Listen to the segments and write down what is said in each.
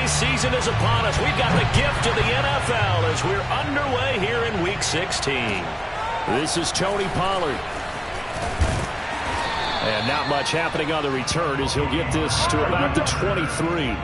holiday season is upon us. We've got the gift of the NFL as we're underway here in Week 16. This is Tony Pollard. And not much happening on the return as he'll get this to about the 23.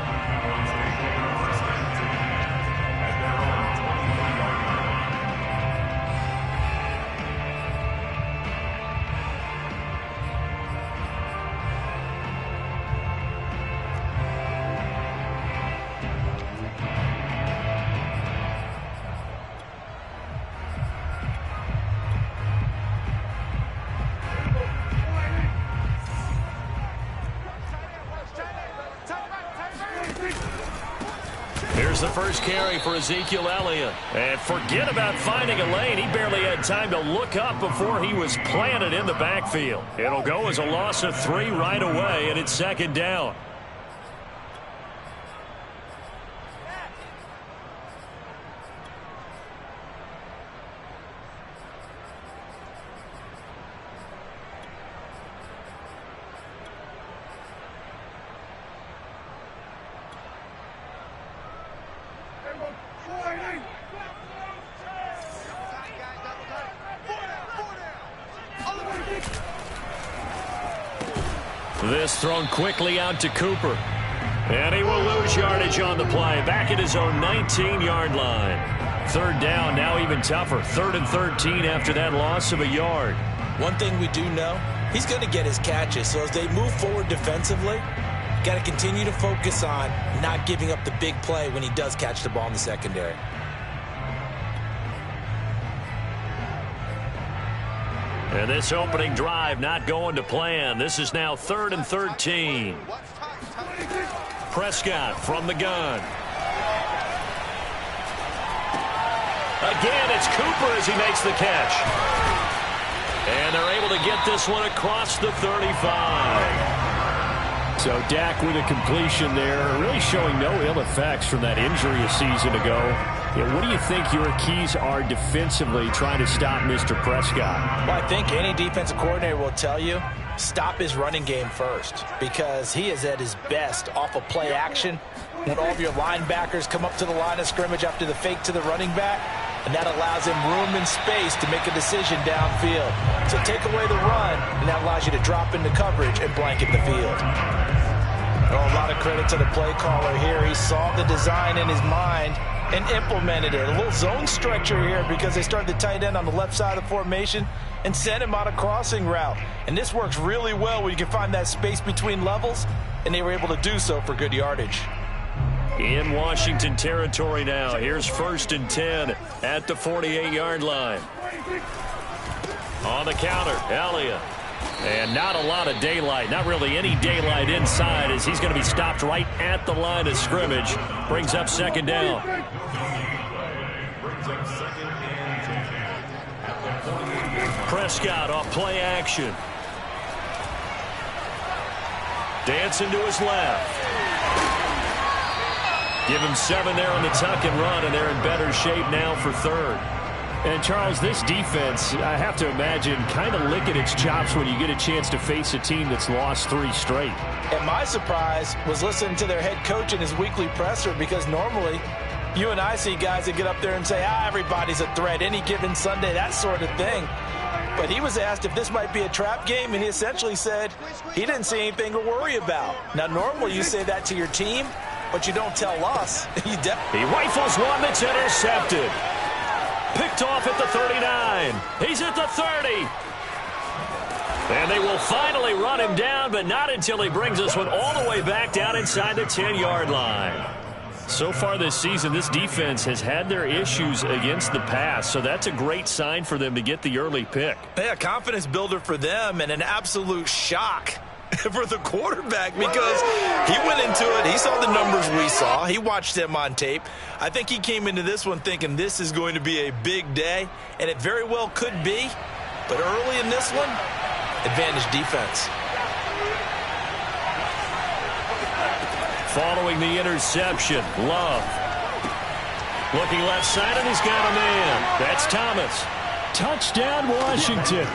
Here's the first carry for Ezekiel Elliot. And forget about finding a lane. He barely had time to look up before he was planted in the backfield. It'll go as a loss of 3 right away, and it's second down. This thrown quickly out to Cooper. And he will lose yardage on the play. Back at his own 19-yard line. Third down, now even tougher. 3rd and 13 after that loss of a yard. One thing we do know, he's going to get his catches. So as they move forward defensively, got to continue to focus on not giving up the big play when he does catch the ball in the secondary. And this opening drive not going to plan. This is now 3rd and 13. Prescott from the gun. Again, it's Cooper as he makes the catch. And they're able to get this one across the 35. So Dak with a completion there, really showing no ill effects from that injury a season ago. Yeah, what do you think your keys are defensively trying to stop Mr. Prescott? Well, I think any defensive coordinator will tell you, stop his running game first, because he is at his best off of play action when all of your linebackers come up to the line of scrimmage after the fake to the running back, and that allows him room and space to make a decision downfield. So take away the run, and that allows you to drop into coverage and blanket the field. Oh, a lot of credit to the play caller here. He saw the design in his mind and implemented it. A little zone stretcher here because they started the tight end on the left side of the formation and sent him on a crossing route. And this works really well when you can find that space between levels, and they were able to do so for good yardage. In Washington territory now. Here's 1st and 10 at the 48-yard line. On the counter, Elliot. And not a lot of daylight, not really any daylight inside as he's going to be stopped right at the line of scrimmage. Brings up 2nd down. Prescott off play action. Dancing to his left. Give him 7 there on the tuck and run, and they're in better shape now for 3rd. And, Charles, this defense, I have to imagine, kind of licking its chops when you get a chance to face a team that's lost 3 straight. And my surprise was listening to their head coach in his weekly presser, because normally you and I see guys that get up there and say, everybody's a threat any given Sunday, that sort of thing. But he was asked if this might be a trap game, and he essentially said he didn't see anything to worry about. Now, normally you say that to your team, but you don't tell us. He rifles one that's intercepted. Picked off at the 39. He's at the 30. And they will finally run him down, but not until he brings us one all the way back down inside the 10-yard line. So far this season, this defense has had their issues against the pass, so that's a great sign for them to get the early pick. Yeah, confidence builder for them and an absolute shock for the quarterback, because he went into it, he saw the numbers we saw, he watched them on tape. I think he came into this one thinking this is going to be a big day, and it very well could be, but early in this one, advantage defense. Following the interception, Love. Looking left side, and he's got a man. That's Thomas. Touchdown, Washington.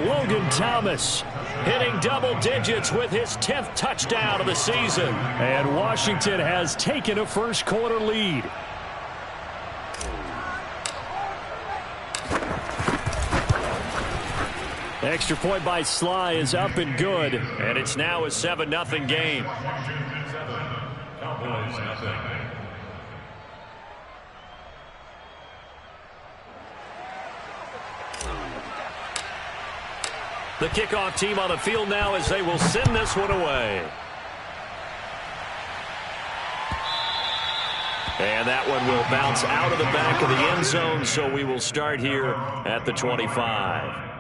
Logan Thomas hitting double digits with his 10th touchdown of the season. And Washington has taken a first-quarter lead. Extra point by Sly is up and good, and it's now a 7-0 game. The kickoff team on the field now as they will send this one away. And that one will bounce out of the back of the end zone, so we will start here at the 25.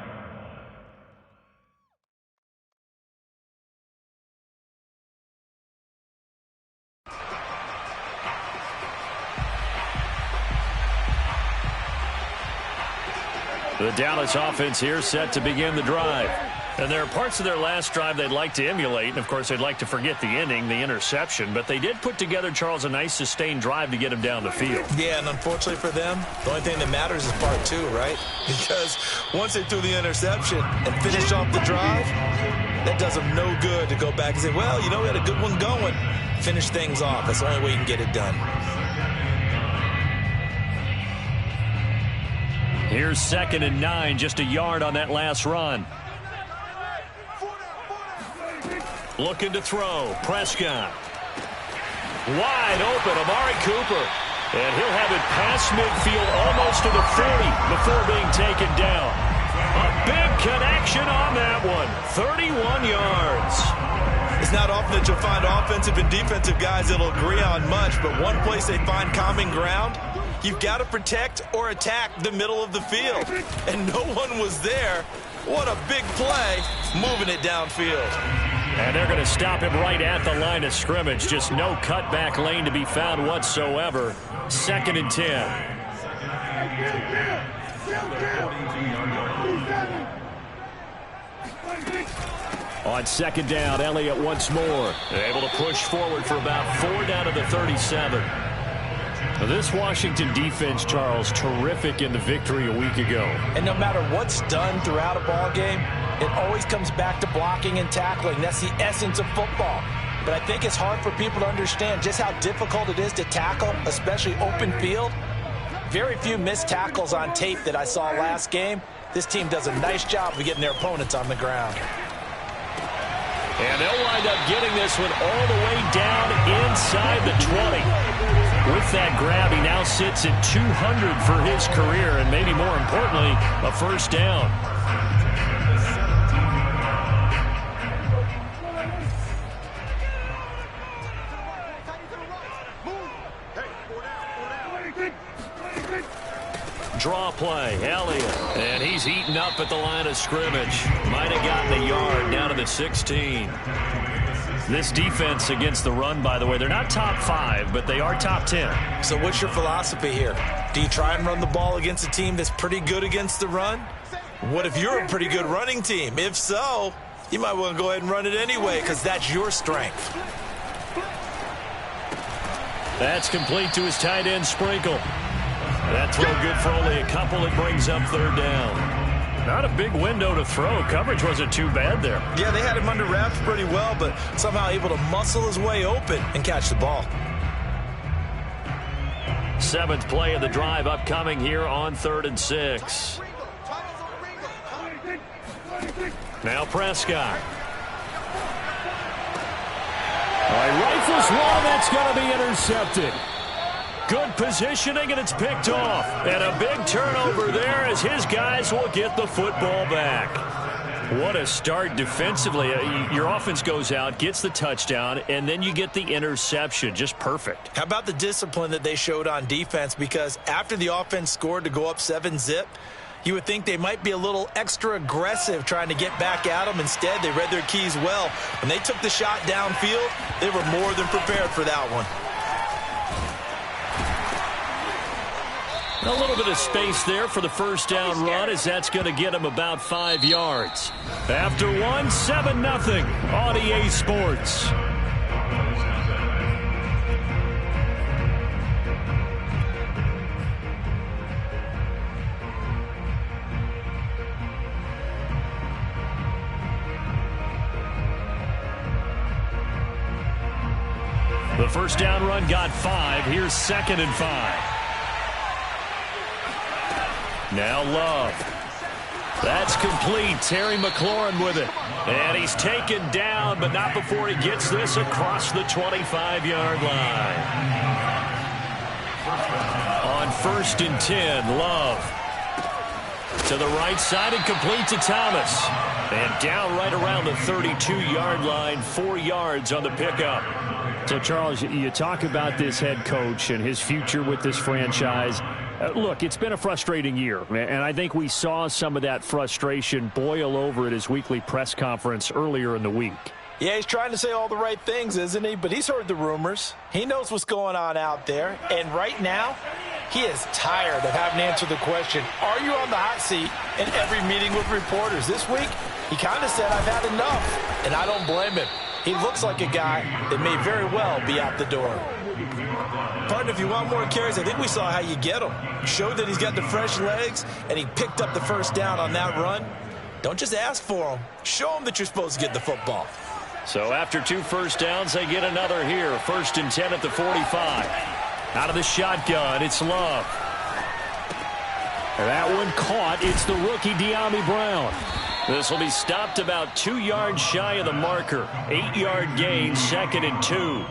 The Dallas offense here set to begin the drive. And there are parts of their last drive they'd like to emulate. And, of course, they'd like to forget the inning, the interception. But they did put together, Charles, a nice sustained drive to get him down the field. Yeah, and unfortunately for them, the only thing that matters is part two, right? Because once they threw the interception and finished off the drive, that does them no good to go back and say, well, you know, we had a good one going. Finish things off. That's the only way you can get it done. Here's 2nd and 9, just a yard on that last run. Looking to throw. Prescott. Wide open, Amari Cooper. And he'll have it past midfield almost to the 40 before being taken down. A big connection on that one. 31 yards. It's not often that you'll find offensive and defensive guys that'll agree on much, but one place they find common ground, you've got to protect or attack the middle of the field. And no one was there. What a big play, moving it downfield. And they're going to stop him right at the line of scrimmage. Just no cutback lane to be found whatsoever. 2nd and 10. On 2nd down, Elliott once more. They're able to push forward for about 4 down to the 37. Now this Washington defense, Charles, terrific in the victory a week ago. And no matter what's done throughout a ball game, it always comes back to blocking and tackling. That's the essence of football. But I think it's hard for people to understand just how difficult it is to tackle, especially open field. Very few missed tackles on tape that I saw last game. This team does a nice job of getting their opponents on the ground. And they'll wind up getting this one all the way down inside the 20. With that grab, he now sits at 200 for his career, and maybe more importantly, a first down. Draw play, Elliot, and he's eaten up at the line of scrimmage. Might have gotten a yard down to the 16. This defense against the run, by the way, they're not top 5, but they are top 10. So what's your philosophy here? Do you try and run the ball against a team that's pretty good against the run? What if you're a pretty good running team? If so, you might want to go ahead and run it anyway because that's your strength. That's complete to his tight end, Sprinkle. That throw good for only a couple. It brings up 3rd down. Not a big window to throw. Coverage wasn't too bad there. Yeah, they had him under wraps pretty well, but somehow able to muscle his way open and catch the ball. 7th play of the drive upcoming here on 3rd and 6. Now Prescott. All right, rifles one. That's going to be intercepted. Good positioning, and it's picked off. And a big turnover there as his guys will get the football back. What a start defensively. Your offense goes out, gets the touchdown, and then you get the interception. Just perfect. How about the discipline that they showed on defense? Because after the offense scored to go up 7-zip, you would think they might be a little extra aggressive trying to get back at them. Instead, they read their keys well. When they took the shot downfield, they were more than prepared for that one. A little bit of space there for the first down run as that's going to get him about 5 yards. After one, 7-0 on EA Sports. The first down run got 5. Here's 2nd and 5. Now Love. That's complete. Terry McLaurin with it. And he's taken down, but not before he gets this across the 25-yard line. On 1st and 10, Love. To the right side and complete to Thomas. And down right around the 32-yard line, 4 yards on the pickup. So, Charles, you talk about this head coach and his future with this franchise. Look, it's been a frustrating year, and I think we saw some of that frustration boil over at his weekly press conference earlier in the week. Yeah, he's trying to say all the right things, isn't he? But he's heard the rumors. He knows what's going on out there. And right now, he is tired of having to answer the question, are you on the hot seat in every meeting with reporters? This week, he kind of said, I've had enough. And I don't blame him. He looks like a guy that may very well be out the door. Partner, if you want more carries, I think we saw how you get him. Showed that he's got the fresh legs, and he picked up the first down on that run. Don't just ask for him. Show him that you're supposed to get the football. So after 2 first downs, they get another here. 1st and 10 at the 45. Out of the shotgun, it's Love. That one caught. It's the rookie De'Ami Brown. This will be stopped about 2 yards shy of the marker. 8-yard gain, 2nd and 2.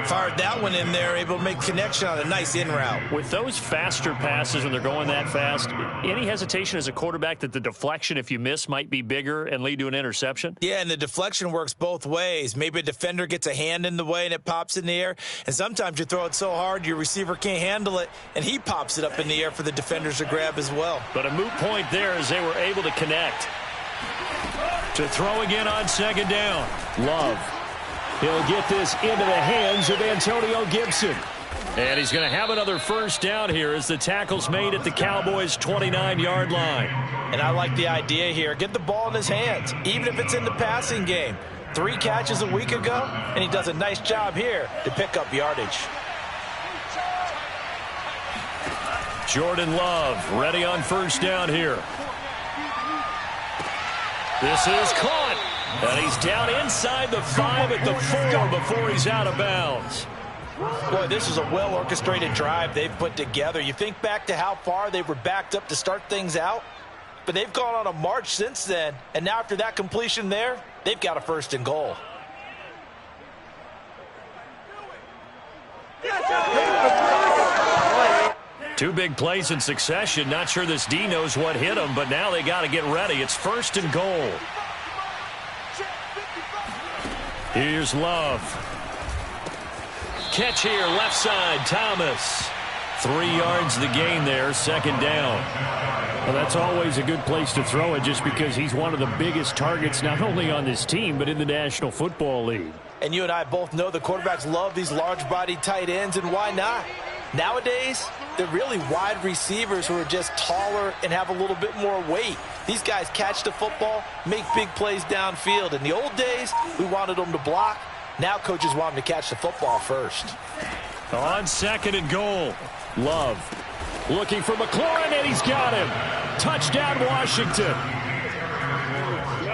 Fired that one in there, able to make connection on a nice in route. With those faster passes when they're going that fast, any hesitation as a quarterback that the deflection, if you miss, might be bigger and lead to an interception? Yeah, and the deflection works both ways. Maybe a defender gets a hand in the way and it pops in the air, and sometimes you throw it so hard your receiver can't handle it, and he pops it up in the air for the defenders to grab as well. But a moot point there as they were able to connect. To throw again on 2nd down. Love. He'll get this into the hands of Antonio Gibson. And he's going to have another first down here as the tackle's made at the Cowboys' 29-yard line. And I like the idea here. Get the ball in his hands, even if it's in the passing game. 3 catches a week ago, and he does a nice job here to pick up yardage. Jordan Love ready on first down here. This is caught. And he's down inside the 5 at the 4 before he's out of bounds. Boy, this is a well-orchestrated drive they've put together. You think back to how far they were backed up to start things out, but they've gone on a march since then. And now after that completion there, they've got a 1st and goal. Two big plays in succession. Not sure this D knows what hit him, but now they got to get ready. It's 1st and goal. Here's Love. Catch here, left side, Thomas. 3 yards the gain there, 2nd down. Well, that's always a good place to throw it just because he's one of the biggest targets not only on this team but in the National Football League. And you and I both know the quarterbacks love these large-bodied tight ends, and why not? Nowadays, they're really wide receivers who are just taller and have a little bit more weight. These guys catch the football, make big plays downfield. In the old days, we wanted them to block. Now coaches want them to catch the football first. On 2nd and goal, Love looking for McLaurin, and he's got him. Touchdown, Washington.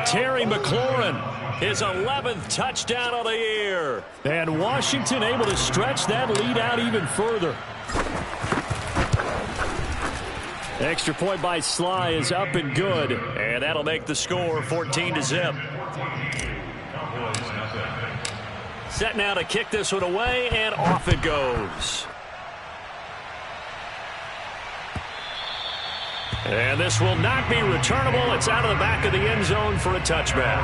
Terry McLaurin, his 11th touchdown of the year. And Washington able to stretch that lead out even further. Extra point by Sly is up and good, and that'll make the score 14-0. Set now to kick this one away, and off it goes. And this will not be returnable. It's out of the back of the end zone for a touchback.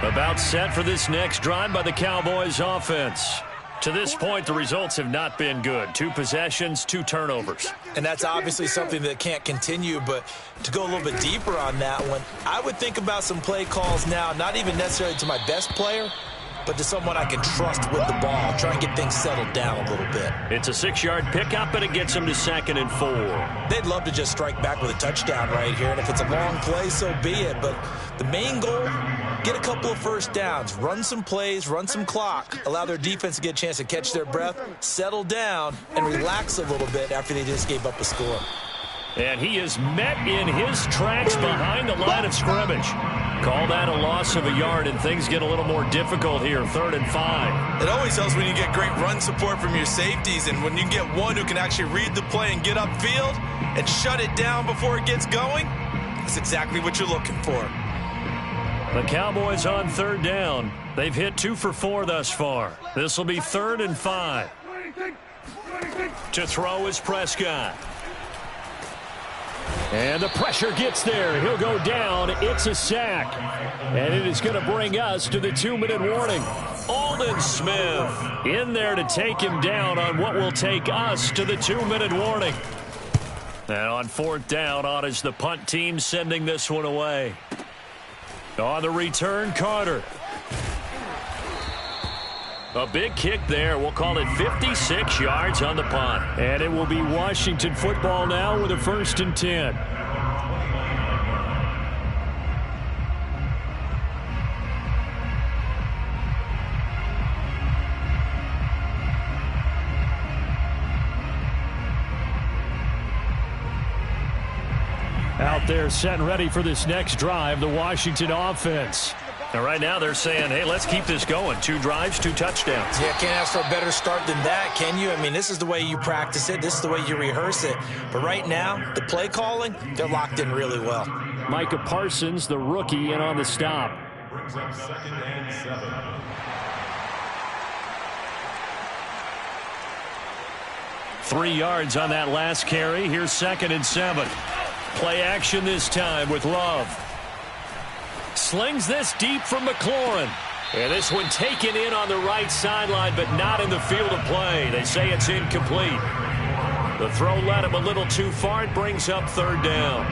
About set for this next drive by the Cowboys offense. To this point, the results have not been good. 2 possessions, 2 turnovers. And that's obviously something that can't continue, but to go a little bit deeper on that one, I would think about some play calls now, not even necessarily to my best player, but to someone I can trust with the ball. Try and get things settled down a little bit. It's a 6-yard pickup, and it gets them to 2nd and 4. They'd love to just strike back with a touchdown right here, and if it's a long play, so be it. But the main goal, get a couple of first downs, run some plays, run some clock, allow their defense to get a chance to catch their breath, settle down, and relax a little bit after they just gave up a score. And he is met in his tracks behind the line of scrimmage. Call that a loss of a yard, and things get a little more difficult here, 3rd and 5. It always helps when you get great run support from your safeties, and when you get one who can actually read the play and get upfield and shut it down before it gets going, that's exactly what you're looking for. The Cowboys on 3rd down. They've hit 2 for 4 thus far. This will be 3rd and 5. To throw is Prescott. And the pressure gets there. He'll go down. It's a sack. And it is going to bring us to the 2-minute warning. Aldon Smith in there to take him down on what will take us to the 2-minute warning. And on 4th down, on is the punt team sending this one away. On the return, Carter. A big kick there. We'll call it 56 yards on the punt. And it will be Washington football now with a 1st and 10. Out there set and ready for this next drive, the Washington offense. And right now they're saying, hey, let's keep this going. 2 drives, 2 touchdowns. Yeah, can't ask for a better start than that, can you? I mean, this is the way you practice it. This is the way you rehearse it. But right now, the play calling, they're locked in really well. Micah Parsons, the rookie, in on the stop. Brings up 2nd and 7. 3 yards on that last carry. Here's 2nd and 7. Play action this time with Love. Slings this deep from McLaurin. And this one taken in on the right sideline, but not in the field of play. They say it's incomplete. The throw led him a little too far. It brings up 3rd down.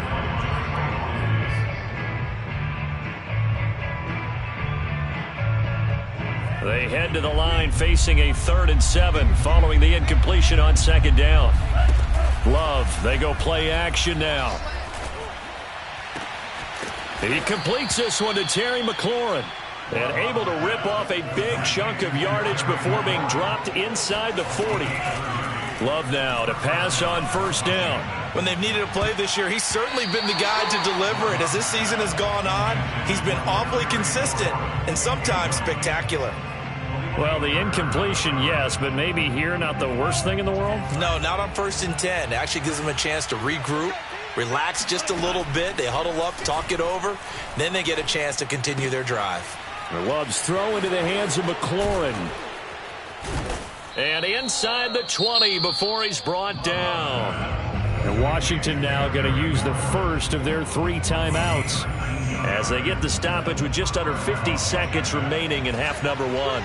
They head to the line facing a 3rd and 7 following the incompletion on 2nd down. Love, they go play action now. He completes this one to Terry McLaurin. And able to rip off a big chunk of yardage before being dropped inside the 40. Love now to pass on 1st down. When they've needed a play this year, he's certainly been the guy to deliver it. As this season has gone on, he's been awfully consistent and sometimes spectacular. Well, the incompletion, yes, but maybe here not the worst thing in the world? No, not on 1st and 10. It actually gives them a chance to regroup, relax just a little bit. They huddle up, talk it over. Then they get a chance to continue their drive. Love's throw into the hands of McLaurin. And inside the 20 before he's brought down. And Washington now going to use the first of their 3 timeouts as they get the stoppage with just under 50 seconds remaining in half number 1.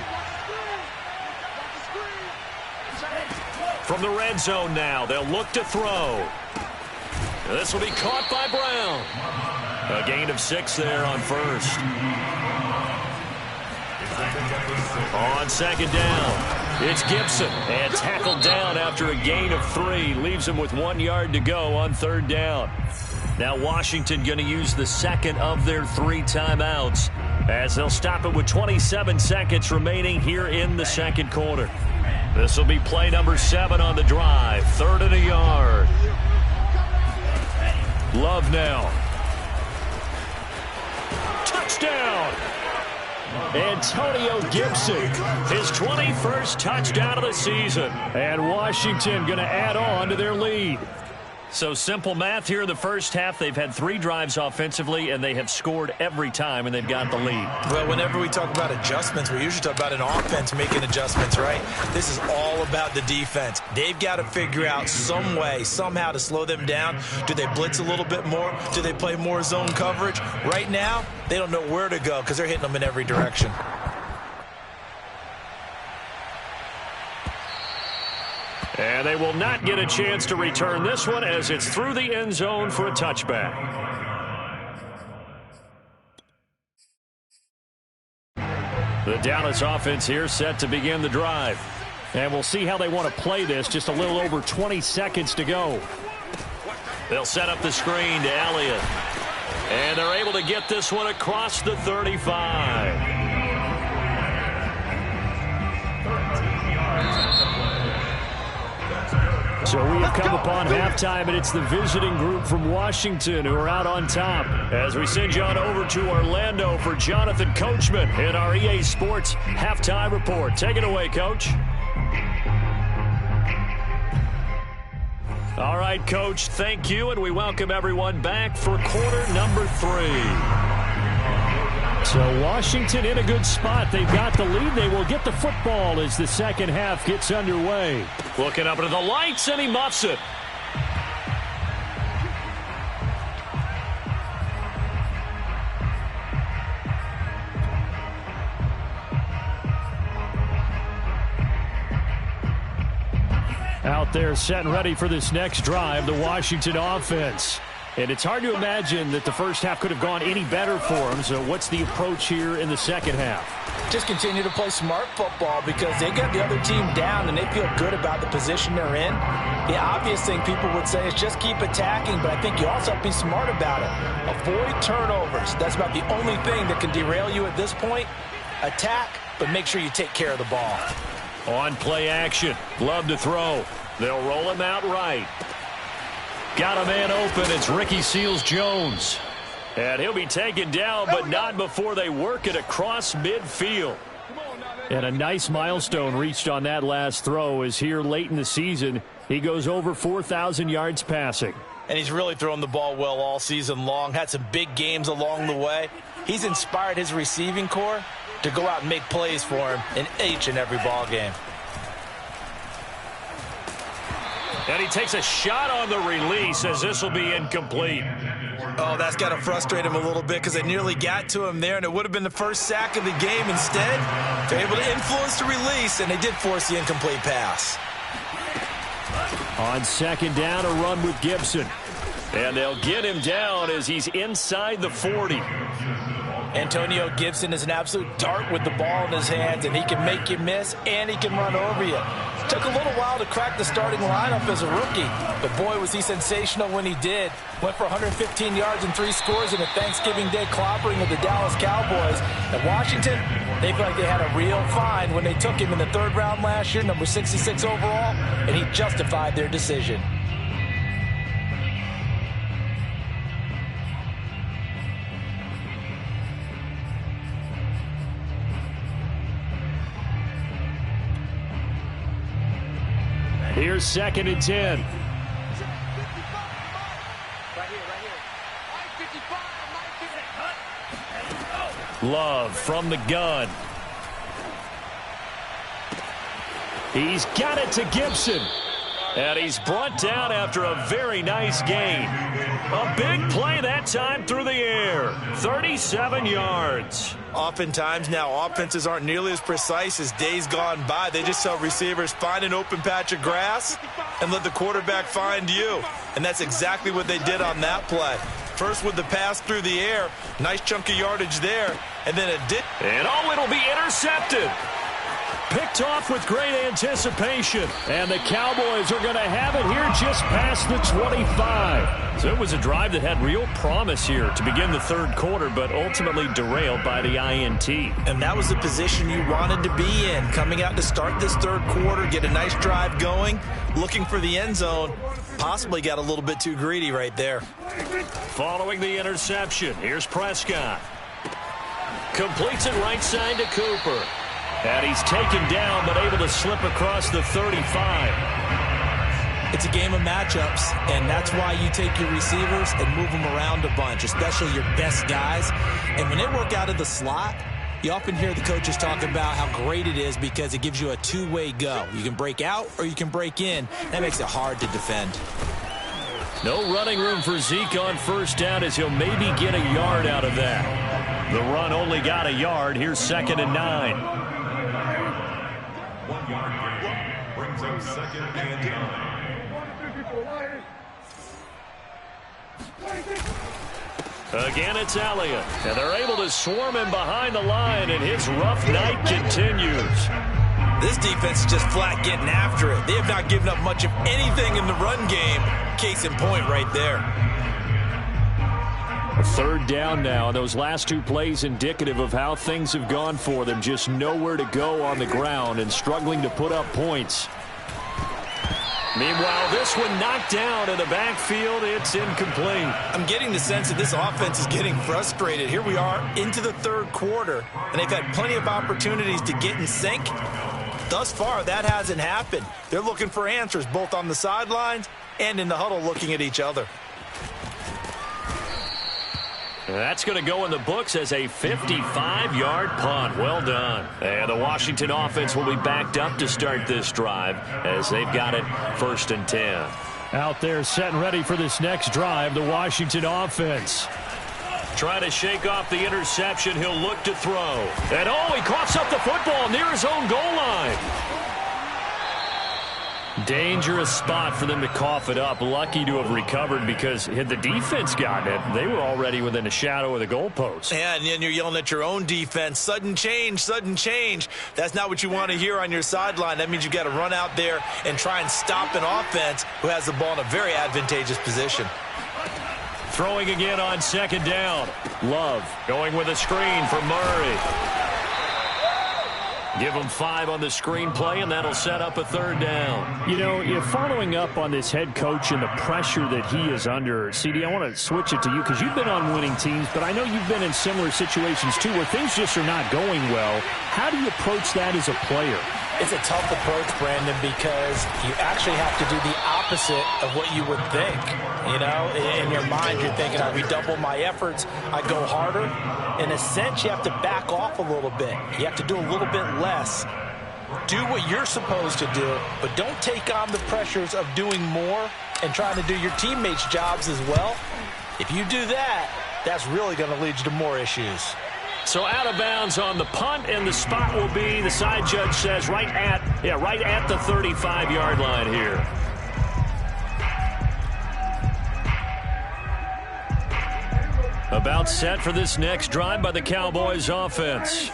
From the red zone now, they'll look to throw. This will be caught by Brown. A gain of 6 there on 1st. On 2nd down, it's Gibson. And tackled down after a gain of 3. Leaves him with 1 yard to go on 3rd down. Now Washington going to use the 2nd of their 3 timeouts as they'll stop it with 27 seconds remaining here in the 2nd quarter. This will be play number 7 on the drive. 3rd and a yard. Love now. Touchdown! Antonio Gibson, his 21st touchdown of the season. And Washington going to add on to their lead. So simple math here in the first half. They've had 3 drives offensively, and they have scored every time, and they've got the lead. Well, whenever we talk about adjustments, we usually talk about an offense making adjustments, right? This is all about the defense. They've got to figure out some way, somehow to slow them down. Do they blitz a little bit more? Do they play more zone coverage? Right now, they don't know where to go because they're hitting them in every direction. And they will not get a chance to return this one as it's through the end zone for a touchback. The Dallas offense here set to begin the drive. And we'll see how they want to play this. Just a little over 20 seconds to go. They'll set up the screen to Elliot. And they're able to get this one across the 35. So we have come upon halftime, and it's the visiting group from Washington who are out on top. As we send you on over to Orlando for Jonathan Coachman in our EA Sports Halftime Report. Take it away, Coach. All right, Coach, thank you, and we welcome everyone back for quarter number 3. So Washington in a good spot. They've got the lead. They will get the football as the second half gets underway. Looking up into the lights, and he muffs it. Out there set and ready for this next drive, the Washington offense. And it's hard to imagine that the first half could have gone any better for them. So what's the approach here in the second half? Just continue to play smart football because they got the other team down and they feel good about the position they're in. The obvious thing people would say is just keep attacking, but I think you also have to be smart about it. Avoid turnovers. That's about the only thing that can derail you at this point. Attack, but make sure you take care of the ball. On play action. Love to throw. They'll roll him out right. Got a man open. It's Ricky Seals-Jones. And he'll be taken down, but not before they work it across midfield. And a nice milestone reached on that last throw is here late in the season. He goes over 4,000 yards passing. And he's really thrown the ball well all season long. Had some big games along the way. He's inspired his receiving corps to go out and make plays for him in each and every ball game. And he takes a shot on the release as this will be incomplete. Oh, that's got to frustrate him a little bit because they nearly got to him there, and it would have been the first sack of the game. Instead, they're able to influence the release, and they did force the incomplete pass. On second down, a run with Gibson. And they'll get him down as he's inside the 40. Antonio Gibson is an absolute dart with the ball in his hands, and he can make you miss, and he can run over you. Took a little while to crack the starting lineup as a rookie, but boy, was he sensational when he did. Went for 115 yards and 3 scores in a Thanksgiving Day clobbering of the Dallas Cowboys. At Washington, they feel like they had a real find when they took him in the 3rd round last year, number 66 overall, and he justified their decision. Here's 2nd and 10. Love from the gun. He's got it to Gibson. And he's brought down after a very nice gain. A big play that time through the air. 37 yards. Oftentimes now, offenses aren't nearly as precise as days gone by. They just tell receivers, find an open patch of grass and let the quarterback find you. And that's exactly what they did on that play. First with the pass through the air. Nice chunk of yardage there. And then a dip. And oh, it'll be intercepted. Picked off with great anticipation. And the Cowboys are going to have it here just past the 25. So it was a drive that had real promise here to begin the 3rd quarter, but ultimately derailed by the INT. And that was the position you wanted to be in. Coming out to start this 3rd quarter, get a nice drive going, looking for the end zone. Possibly got a little bit too greedy right there. Following the interception, here's Prescott. Completes it right side to Cooper. And he's taken down, but able to slip across the 35. It's a game of matchups, and that's why you take your receivers and move them around a bunch, especially your best guys. And when they work out of the slot, you often hear the coaches talk about how great it is because it gives you a two-way go. You can break out or you can break in. That makes it hard to defend. No running room for Zeke on 1st down as he'll maybe get a yard out of that. The run only got a yard. Here's 2nd and 9. 1 yard gain brings up 2nd and 9. Again, it's Elliot. And they're able to swarm him behind the line, and his rough night continues. This defense is just flat getting after it. They have not given up much of anything in the run game. Case in point right there. A 3rd down now. Those last 2 plays indicative of how things have gone for them. Just nowhere to go on the ground and struggling to put up points. Meanwhile, this one knocked down in the backfield. It's incomplete. I'm getting the sense that this offense is getting frustrated. Here we are into the third quarter, and they've had plenty of opportunities to get in sync. Thus far, that hasn't happened. They're looking for answers both on the sidelines and in the huddle looking at each other. That's going to go in the books as a 55-yard punt. Well done. And the Washington offense will be backed up to start this drive as they've got it 1st and 10. Out there set and ready for this next drive, the Washington offense. Trying to shake off the interception. He'll look to throw. And, he coughs up the football near his own goal line. Dangerous spot for them to cough it up. Lucky to have recovered because had the defense gotten it, they were already within a shadow of the goalpost. Yeah, and then you're yelling at your own defense. Sudden change, sudden change. That's not what you want to hear on your sideline. That means you got to run out there and try and stop an offense who has the ball in a very advantageous position. Throwing again on 2nd down. Love going with a screen for Murray. Give him 5 on the screenplay, and that'll set up a 3rd down. You know, you're following up on this head coach and the pressure that he is under. CD, I want to switch it to you because you've been on winning teams, but I know you've been in similar situations too where things just are not going well. How do you approach that as a player? It's a tough approach, Brandon, because you actually have to do the opposite of what you would think. You know, in your mind, you're thinking, I redouble my efforts, I go harder. In a sense, you have to back off a little bit. You have to do a little bit less. Do what you're supposed to do, but don't take on the pressures of doing more and trying to do your teammates' jobs as well. If you do that, that's really going to lead you to more issues. So out of bounds on the punt, and the spot will be, the side judge says, right at the 35-yard line here. About set for this next drive by the Cowboys offense.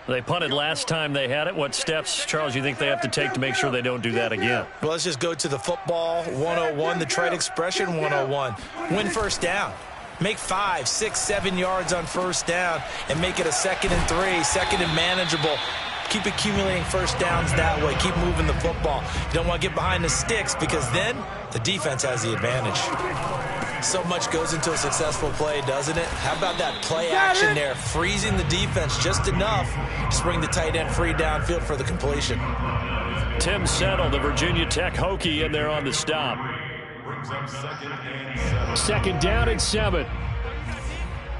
They punted last time they had it. What steps, Charles, you think they have to take to make sure they don't do that again? Well, let's just go to the football 101, the trade expression 101. Win 1st down. Make 5, 6, 7 yards on 1st down and make it a 2nd and 3, 2nd and manageable. Keep accumulating 1st downs that way. Keep moving the football. You don't want to get behind the sticks because then the defense has the advantage. So much goes into a successful play, doesn't it? How about that play action there? Freezing the defense just enough to bring the tight end free downfield for the completion. Tim Settle, the Virginia Tech Hokie, in there on the stop. 2nd down and 7.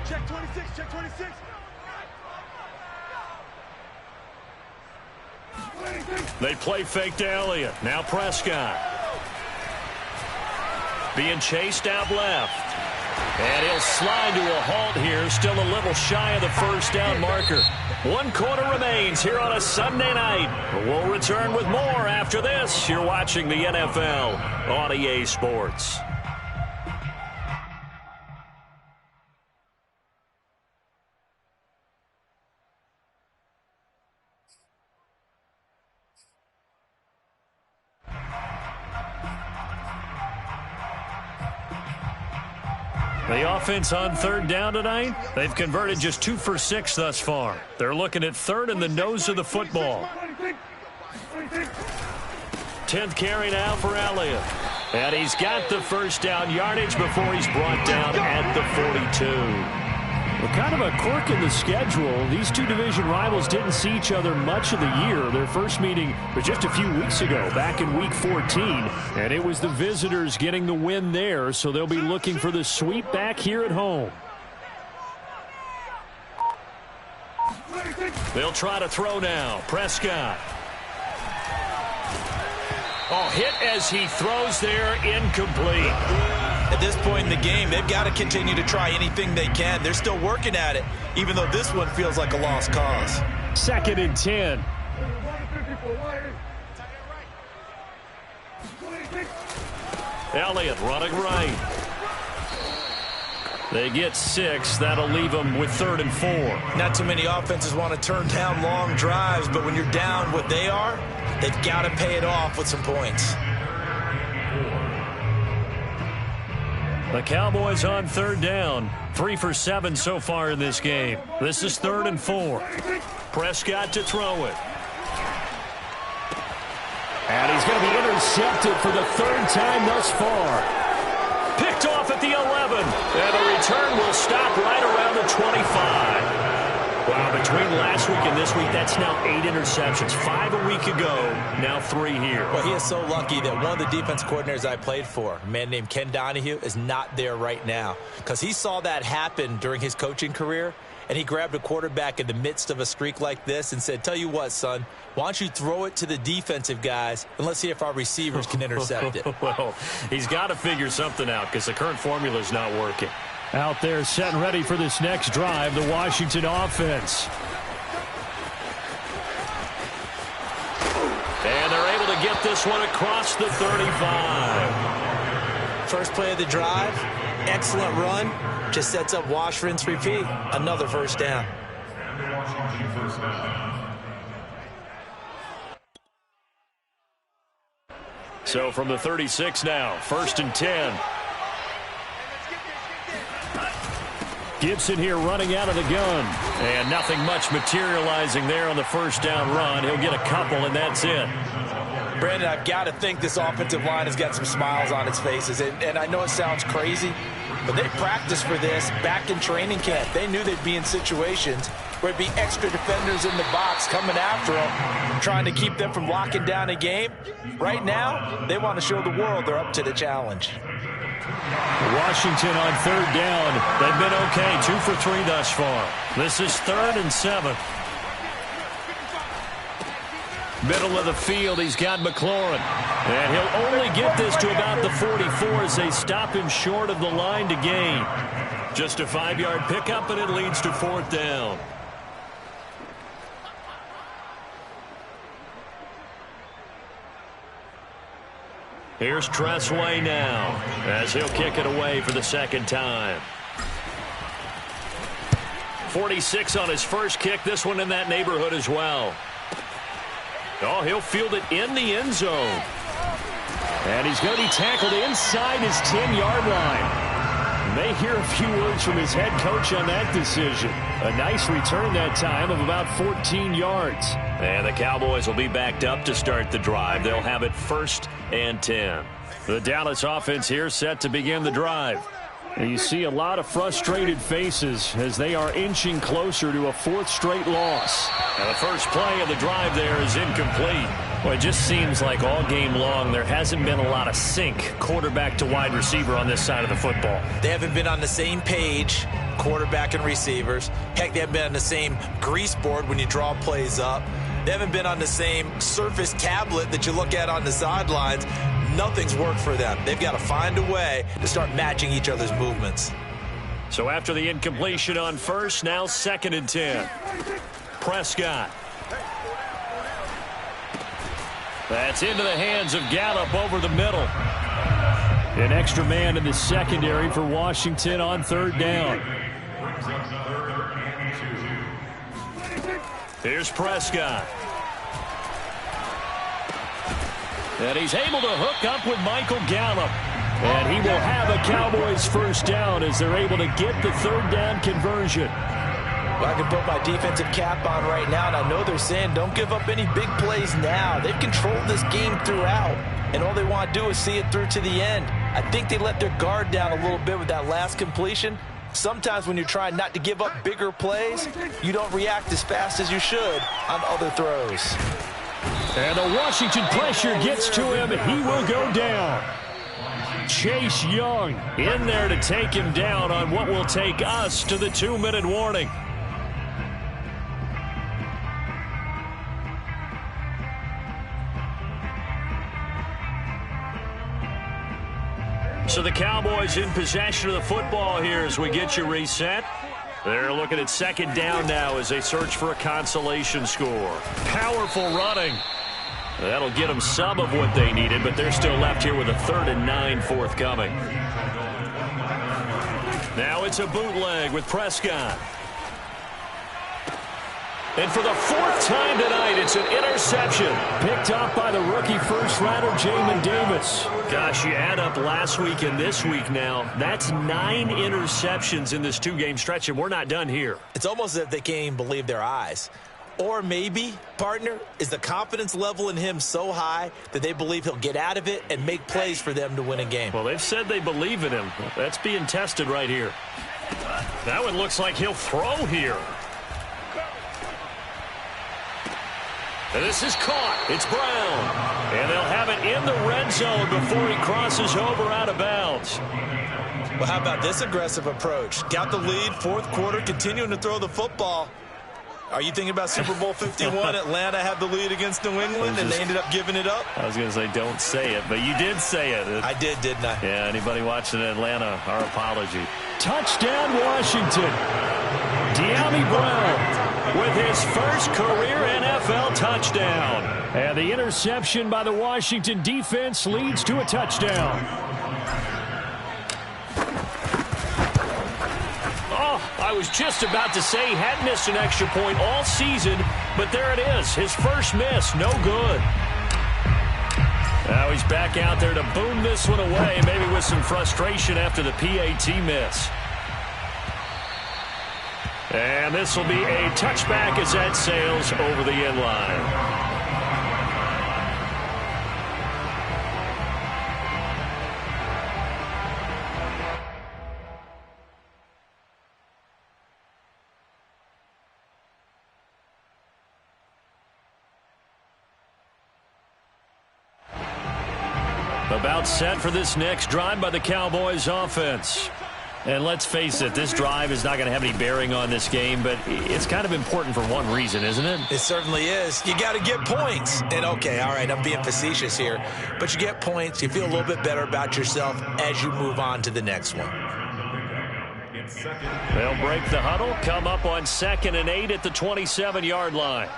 Check 26, check 26. They play fake to Elliot. Now Prescott. Being chased out left. And he'll slide to a halt here. Still a little shy of the 1st down marker. 1 quarter remains here on a Sunday night. We'll return with more after this. You're watching the NFL on EA Sports. The offense on 3rd down tonight, they've converted just 2 for 6 thus far. They're looking at 3rd and the nose of the football. 10th carry now for Elliot. And he's got the 1st down yardage before he's brought down at the 42. Well, kind of a quirk in the schedule. These two division rivals didn't see each other much of the year. Their first meeting was just a few weeks ago, back in Week 14. And it was the visitors getting the win there, so they'll be looking for the sweep back here at home. They'll try to throw now. Prescott. Hit as he throws there, incomplete. At this point in the game, they've got to continue to try anything they can. They're still working at it, even though this one feels like a lost cause. 2nd and 10. Elliott running right. They get 6. That'll leave them with 3rd and 4. Not too many offenses want to turn down long drives, but when you're down what they are, they've got to pay it off with some points. The Cowboys on 3rd down. 3 for 7 so far in this game. This is 3rd and 4. Prescott to throw it. And he's going to be intercepted for the third time thus far. Picked off at the 11. And the return will stop right around the 25. Wow, between last week and this week, that's now 8 interceptions. 5 a week ago, now 3 here. Well, he is so lucky that one of the defense coordinators I played for, a man named Ken Donahue, is not there right now. Because he saw that happen during his coaching career, and he grabbed a quarterback in the midst of a streak like this and said, tell you what, son, why don't you throw it to the defensive guys, and let's see if our receivers can intercept it. Well, he's got to figure something out because the current formula is not working. Out there set and ready for this next drive, the Washington offense. And they're able to get this one across the 35. First play of the drive, excellent run. Just sets up wash, rinse, repeat. Another first down. So from the 36 now, 1st and 10. Gibson here running out of the gun. And nothing much materializing there on the first down run. He'll get a couple, and that's it. Brandon, I've got to think this offensive line has got some smiles on its faces. And I know it sounds crazy, but they practiced for this back in training camp. They knew they'd be in situations where it'd be extra defenders in the box coming after them, trying to keep them from locking down a game. Right now, they want to show the world they're up to the challenge. Washington on 3rd down. They've been okay, 2 for 3 thus far. This is 3rd and 7. Middle of the field, he's got McLaurin. And he'll only get this to about the 44 as they stop him short of the line to gain. Just a 5-yard pickup, and it leads to 4th down. Here's Tressway now as he'll kick it away for the 2nd time. 46 on his first kick. This one in that neighborhood as well. Oh, he'll field it in the end zone. And he's going to be tackled inside his 10-yard line. May hear a few words from his head coach on that decision. A nice return that time of about 14 yards. And the Cowboys will be backed up to start the drive. They'll have it 1st and 10. The Dallas offense here set to begin the drive. And you see a lot of frustrated faces as they are inching closer to a 4th straight loss. Now the first play of the drive there is incomplete. Well, it just seems like all game long there hasn't been a lot of sync quarterback to wide receiver on this side of the football. They haven't been on the same page, quarterback and receivers. Heck, they haven't been on the same grease board when you draw plays up. They haven't been on the same Surface tablet that you look at on the sidelines. Nothing's worked for them. They've got to find a way to start matching each other's movements. So after the incompletion on first, now 2nd and 10. Prescott. That's into the hands of Gallup over the middle. An extra man in the secondary for Washington on 3rd down. Here's Prescott. And he's able to hook up with Michael Gallup. And he will have a Cowboys first down as they're able to get the 3rd down conversion. Well, I can put my defensive cap on right now, and I know they're saying don't give up any big plays now. They've controlled this game throughout, and all they want to do is see it through to the end. I think they let their guard down a little bit with that last completion. Sometimes when you're trying not to give up bigger plays, you don't react as fast as you should on other throws. And the Washington pressure gets to him. He will go down. Chase Young in there to take him down on what will take us to the 2-minute warning. So the Cowboys in possession of the football here as we get you reset. They're looking at 2nd down now as they search for a consolation score. Powerful running. That'll get them some of what they needed, but they're still left here with a 3rd and 9 forthcoming. Now it's a bootleg with Prescott. And for the 4th time tonight, it's an interception. Picked off by the rookie first-rounder, Jamin Davis. Gosh, you add up last week and this week now, that's 9 interceptions in this 2-game stretch, and we're not done here. It's almost as if they can't even believe their eyes. Or maybe, partner, is the confidence level in him so high that they believe he'll get out of it and make plays for them to win a game? Well, they've said they believe in him. That's being tested right here. That one looks like he'll throw here. And this is caught. It's Brown. And they'll have it in the red zone before he crosses over out of bounds. Well, how about this aggressive approach? Got the lead, fourth quarter, continuing to throw the football. Are you thinking about Super Bowl 51? Atlanta had the lead against New England, and they ended up giving it up? I was going to say don't say it, but you did say it. I did, didn't I? Yeah, anybody watching Atlanta, our apology. Touchdown, Washington. De'Ami Brown with his first career NFL touchdown. And the interception by the Washington defense leads to a touchdown. I was just about to say he had missed an extra point all season, but there it is. His first miss, no good. Now he's back out there to boom this one away, maybe with some frustration after the PAT miss. And this will be a touchback as that sails over the end line. About set for this next drive by the Cowboys offense. And let's face it, this drive is not going to have any bearing on this game, but it's kind of important for one reason, isn't it? It certainly is. You got to get points. And, okay, all right, I'm being facetious here. But you get points, you feel a little bit better about yourself as you move on to the next one. They'll break the huddle, come up on 2nd and 8 at the 27-yard line.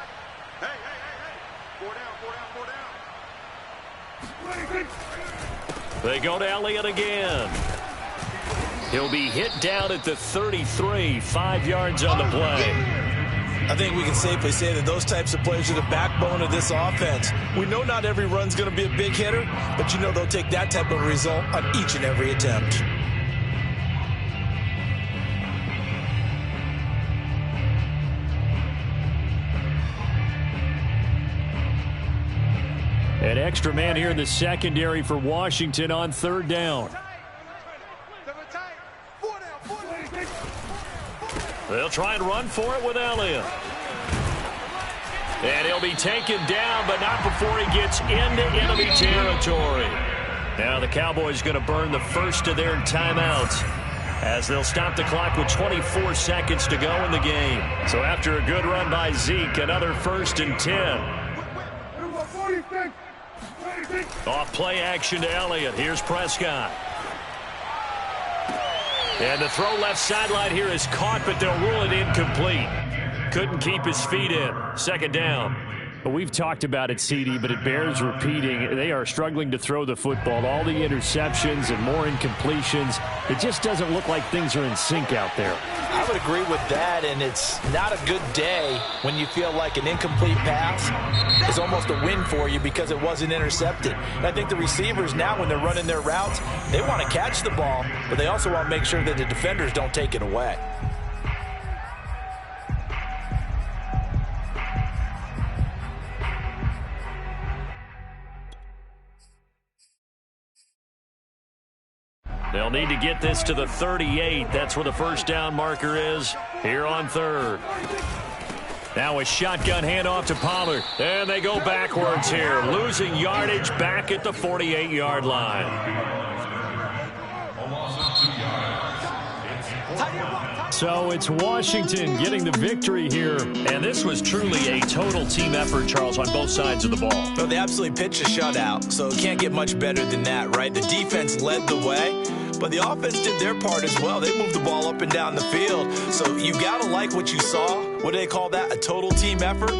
They go to Elliot again. He'll be hit down at the 33, 5 yards on the play. I think we can safely say that those types of plays are the backbone of this offense. We know not every run's going to be a big hitter, but you know they'll take that type of result on each and every attempt. An extra man here in the secondary for Washington on 3rd down. They'll try and run for it with Elliot. And he'll be taken down, but not before he gets into enemy territory. Now the Cowboys going to burn the first of their timeouts as they'll stop the clock with 24 seconds to go in the game. So after a good run by Zeke, another 1st and 10. Off play action to Elliott. Here's Prescott. And the throw left sideline here is caught, but they'll rule it incomplete. Couldn't keep his feet in. 2nd down. We've talked about it, CD, but it bears repeating. They are struggling to throw the football. All the interceptions and more incompletions. It just doesn't look like things are in sync out there. I would agree with that, and it's not a good day when you feel like an incomplete pass is almost a win for you because it wasn't intercepted. And I think the receivers now, when they're running their routes, they want to catch the ball, but they also want to make sure that the defenders don't take it away. They'll need to get this to the 38. That's where the 1st down marker is here on 3rd. Now a shotgun handoff to Pollard. And they go backwards here, losing yardage back at the 48-yard line. So it's Washington getting the victory here. And this was truly a total team effort, Charles, on both sides of the ball. Well, they absolutely pitched a shutout, so it can't get much better than that, right? The defense led the way, but the offense did their part as well. They moved the ball up and down the field. So you got to like what you saw. What do they call that? A total team effort?